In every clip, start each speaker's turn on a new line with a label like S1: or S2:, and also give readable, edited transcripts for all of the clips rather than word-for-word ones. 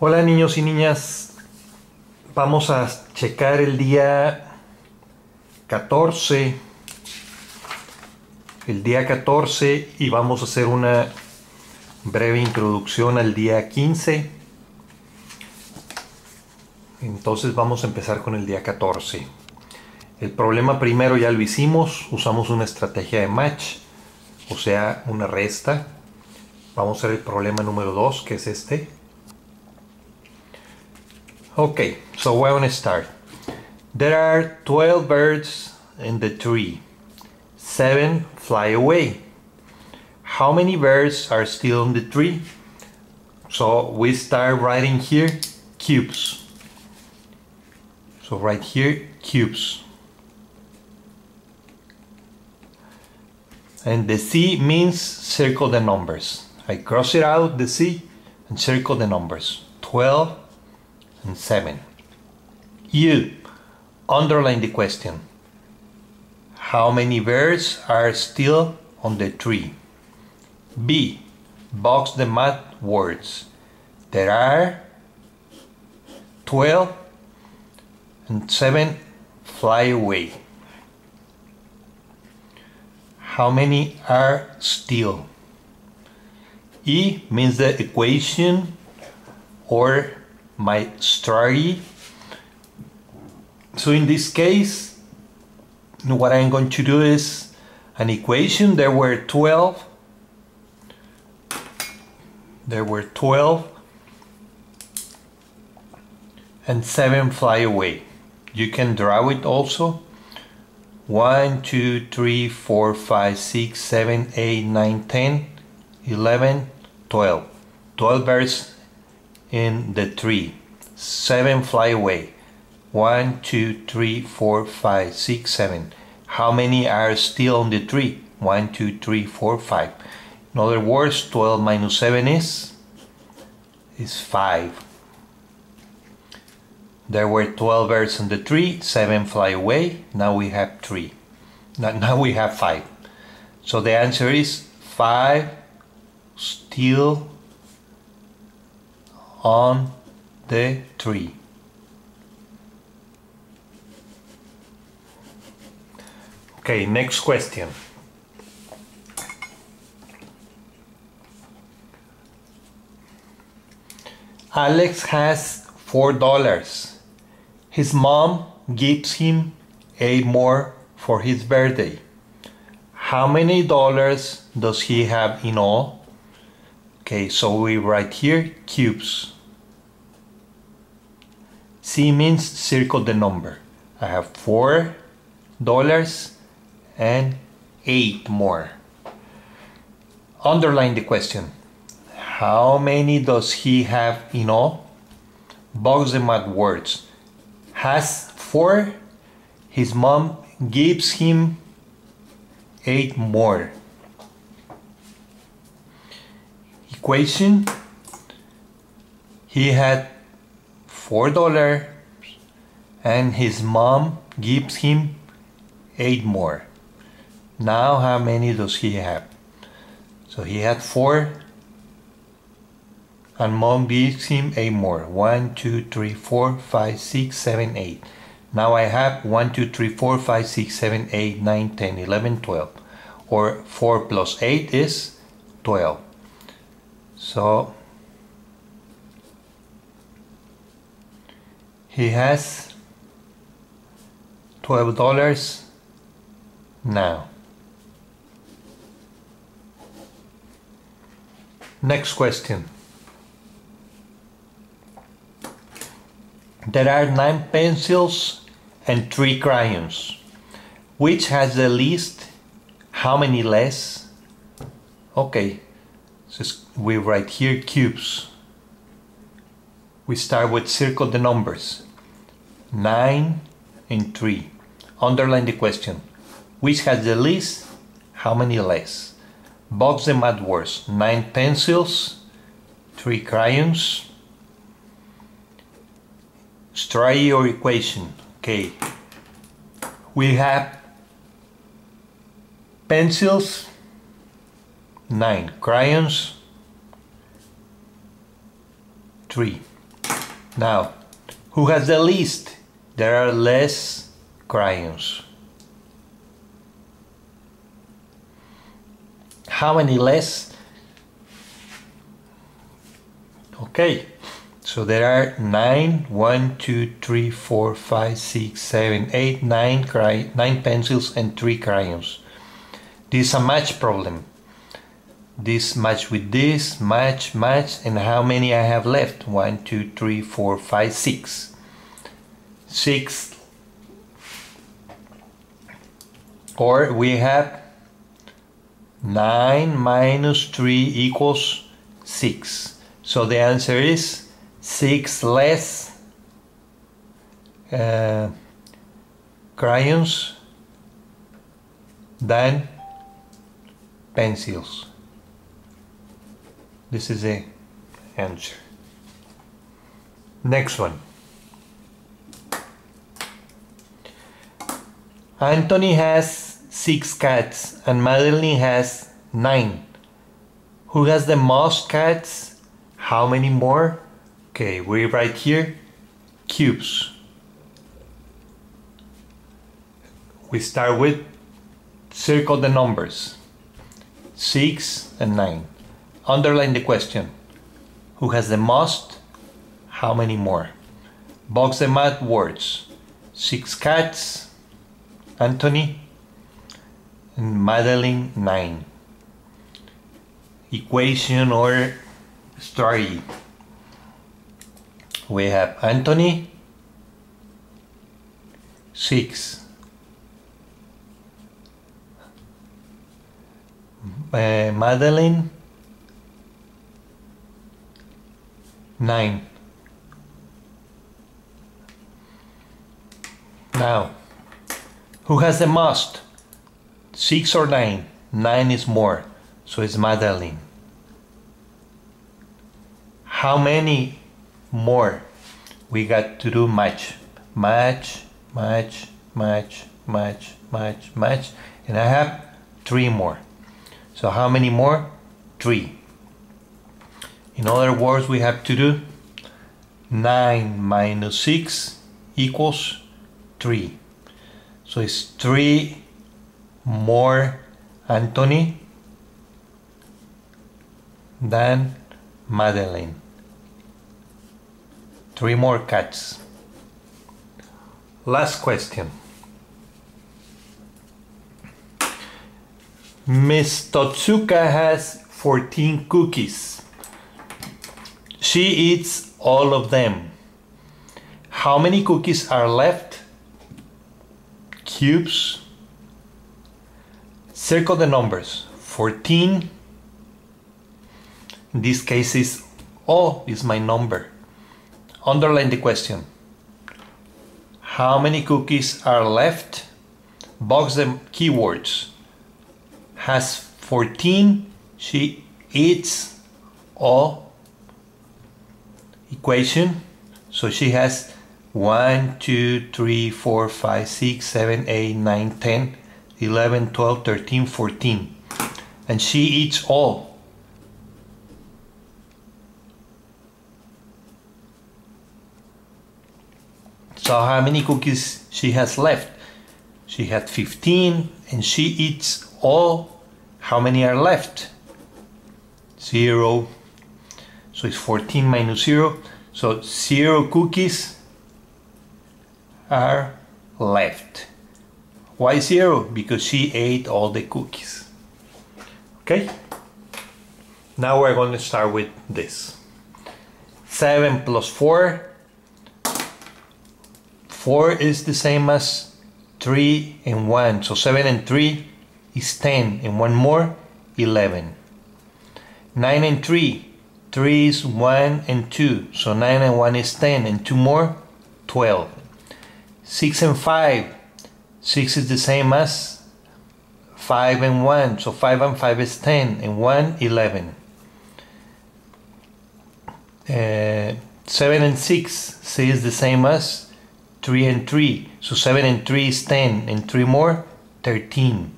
S1: Hola niños y niñas, vamos a checar el día 14, y vamos a hacer una breve introducción al día 15. Entonces vamos a empezar con el día 14. El problema primero ya lo hicimos, usamos una estrategia de match, o sea, una resta. Vamos a hacer el problema número 2, que es este. Okay, so we're going to start. There are 12 birds in the tree. 7 fly away. How many birds are still in the tree? So we start writing here cubes. So right here, cubes. And the C means circle the numbers. I cross it out, the C, and circle the numbers. 12 and 7. U, underline the question. How many birds are still on the tree? B, box the math words. There are 12 and 7 fly away. How many are still? E means the equation or my strategy. So in this case, what I'm going to do is an equation. There were 12 and 7 fly away. You can draw it also. 1, 2, 3, 4, 5, 6, 7, 8, 9, 10, 11, 12. 12 birds in the tree. 7 fly away. 1, 2, 3, 4, 5, 6, 7. How many are still on the tree? 1, 2, 3, 4, 5. In other words, 12 minus 7 is 5. There were 12 birds on the tree, 7 fly away. Now we have 3. Now we have 5. So the answer is 5 still on the tree. Okay, next question. Alex has $4. His mom gives him 8 more for his birthday. How many dollars does he have in all? Okay, so we write here cubes. C means circle the number. I have $4 and 8 more. Underline the question. How many does he have in all? Box the math words. Has 4. His mom gives him 8 more. Equation. He had $4 and his mom gives him 8 more. Now how many does he have? So he had 4 and mom gives him 8 more. 1, 2, 3, 4, 5, 6, 7, 8. Now I have 1, 2, 3, 4, 5, 6, 7, 8, 9, 10, 11, 12. Or 4 plus 8 is 12. So he has $12 now. Next question. There are 9 pencils and 3 crayons. Which has the least? How many less? Okay, so we write here cubes. We start with circle the numbers. 9 and 3. Underline the question. Which has the least? How many less? Box the math words. 9 pencils, 3 crayons. Strategy or equation. Okay. We have pencils, 9 crayons, 3. Now, who has the least? There are less crayons. How many less? Okay, so there are 9, 1, 2, 3, 4, 5, 6, 7, 8, 9 pencils and 3 crayons. This is a match problem. This match with this, match, and how many I have left? 1, 2, 3, 4, 5, 6. 6. Or we have 9 minus 3 equals 6. So the answer is 6 less crayons than pencils. This is the answer. Next one. Anthony has 6 cats and Madeline has 9. Who has the most cats? How many more? Okay, we write here cubes. We start with circle the numbers 6 and 9. Underline the question. Who has the most? How many more? Box the math words. 6 cats, Anthony, and Madeline 9. Equation or strategy. We have Anthony 6, Madeline 9. Now, who has the most? 6 or 9? 9 is more, so it's Madeline. How many more? We got to do match, match, match, match, match, match, match, and I have 3 more. So how many more? 3. In other words, we have to do 9 minus 6 equals 3. So it's 3 more Anthony than Madeline. 3 more cats. Last question. Miss Totsuka has 14 cookies. She eats all of them. How many cookies are left? Cubes. Circle the numbers. 14. In this case is O is my number. Underline the question. How many cookies are left? Box the keywords. Has 14. She eats all. Equation. So she has 1, 2, 3, 4, 5, 6, 7, 8, 9, 10, 11, 12, 13, 14. And she eats all. So how many cookies she has left? She had 15 and she eats all. How many are left? 0. So it's 14 minus 0. So 0 cookies are left. Why 0? Because she ate all the cookies. Okay? Now we're going to start with this. 7 plus 4. 4 is the same as 3 and 1. So 7 and 3 is 10. And 1 more, 11. 9 and 3. 3 is 1 and 2. So 9 and 1 is 10. And 2 more, 12. 6 and 5. 6 is the same as 5 and 1. So 5 and 5 is 10. And 1, 11. 7 and 6. 6 is the same as 3 and 3. So 7 and 3 is 10. And 3 more, 13.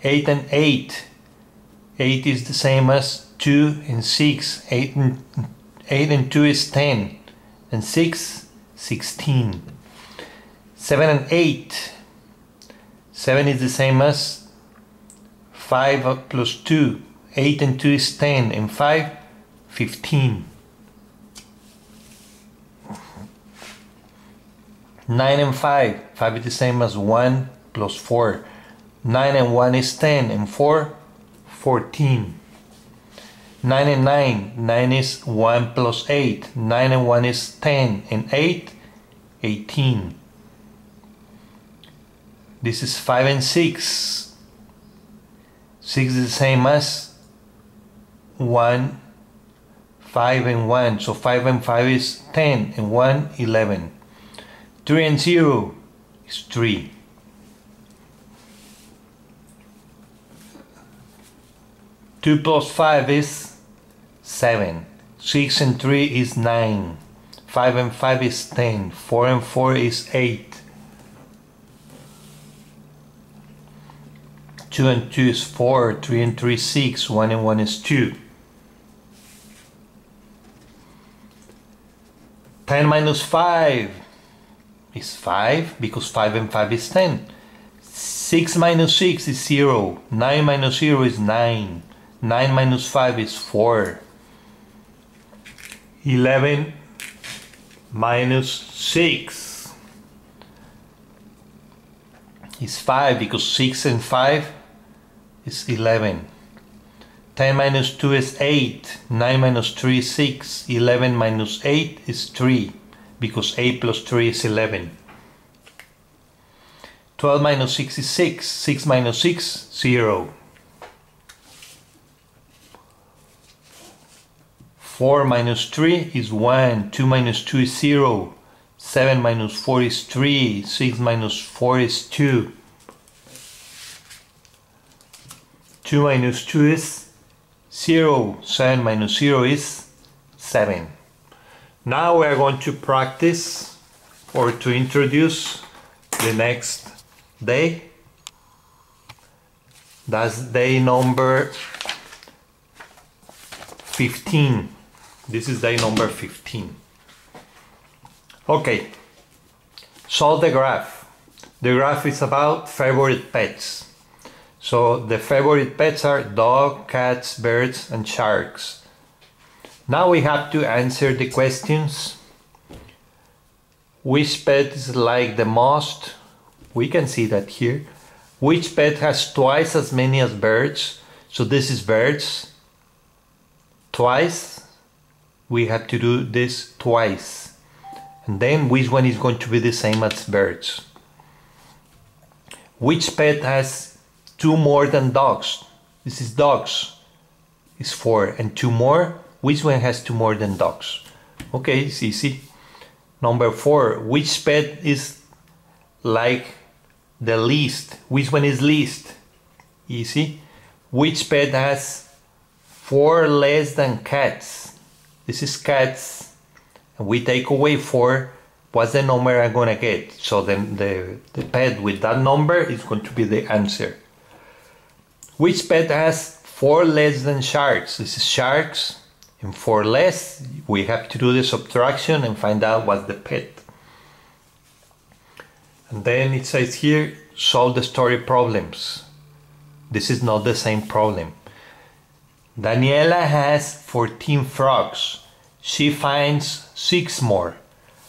S1: 8 and 8. 8 is the same as 2 and 6. 8 8 and 2 is 10. And 6, 16. 7 and 8. 7 is the same as 5 plus 2. 8 and 2 is 10. And 5, 15. 9 and 5. 5 is the same as 1 plus 4. 9 and 1 is 10. And 4, 14. 9 and 9. 9 is 1 plus 8. 9 and 1 is 10. And 8, 18. This is 5 and 6. 6 is the same as 1, 5 and 1. So 5 and 5 is 10. And 1, 11. 3 and 0 is 3. 2 plus 5 is 7. 6 and 3 is 9. 5 and 5 is 10. 4 and 4 is 8. 2 and 2 is 4. 3 and 3 is 6. 1 and 1 is 2. 10 minus 5 is 5 because 5 and 5 is 10. 6 minus 6 is 0. 9 minus 0 is 9. 9 minus 5 is 4. 11 minus 6 is 5 because 6 and 5 is 11. 10 minus 2 is 8. 9 minus 3 is 6. 11 minus 8 is 3 because 8 plus 3 is 11. 12 minus 6 is 6. 6 minus 6, 0. 4 minus 3 is 1. 2 minus 2 is 0. 7 minus 4 is 3. 6 minus 4 is 2. 2 minus 2 is 0. 7 minus 0 is 7. Now we are going to practice or to introduce the next day. That's day number 15. This is day number 15. Okay, solve the graph. The graph is about favorite pets. So the favorite pets are dog, cats, birds, and sharks. Now we have to answer the questions. Which pet is like the most? We can see that here. Which pet has twice as many as birds? So this is birds. Twice. We have to do this twice. And then which one is going to be the same as birds? Which pet has 2 more than dogs? This is dogs. It's 4. And 2 more? Which one has 2 more than dogs? Okay, it's easy. Number 4. Which pet is like the least? Which one is least? Easy. Which pet has 4 less than cats? This is cats. And we take away 4. What's the number I'm gonna get? So then the pet with that number is going to be the answer. Which pet has 4 less than sharks? This is sharks. And 4 less, we have to do the subtraction and find out what's the pet. And then it says here, solve the story problems. This is not the same problem. Daniela has 14 frogs. She finds 6 more.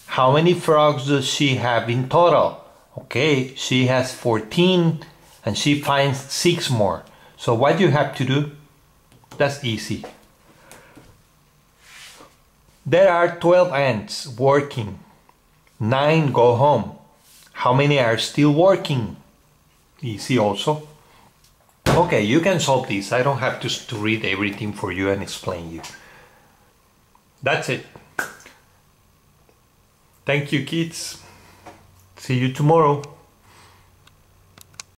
S1: How many frogs does she have in total? Okay, she has 14 and she finds 6 more. So what do you have to do? That's easy. There are 12 ants working. 9 go home. How many are still working? Easy also. Okay, you can solve this. I don't have to read everything for you and explain you. That's it. Thank you, kids. See you tomorrow.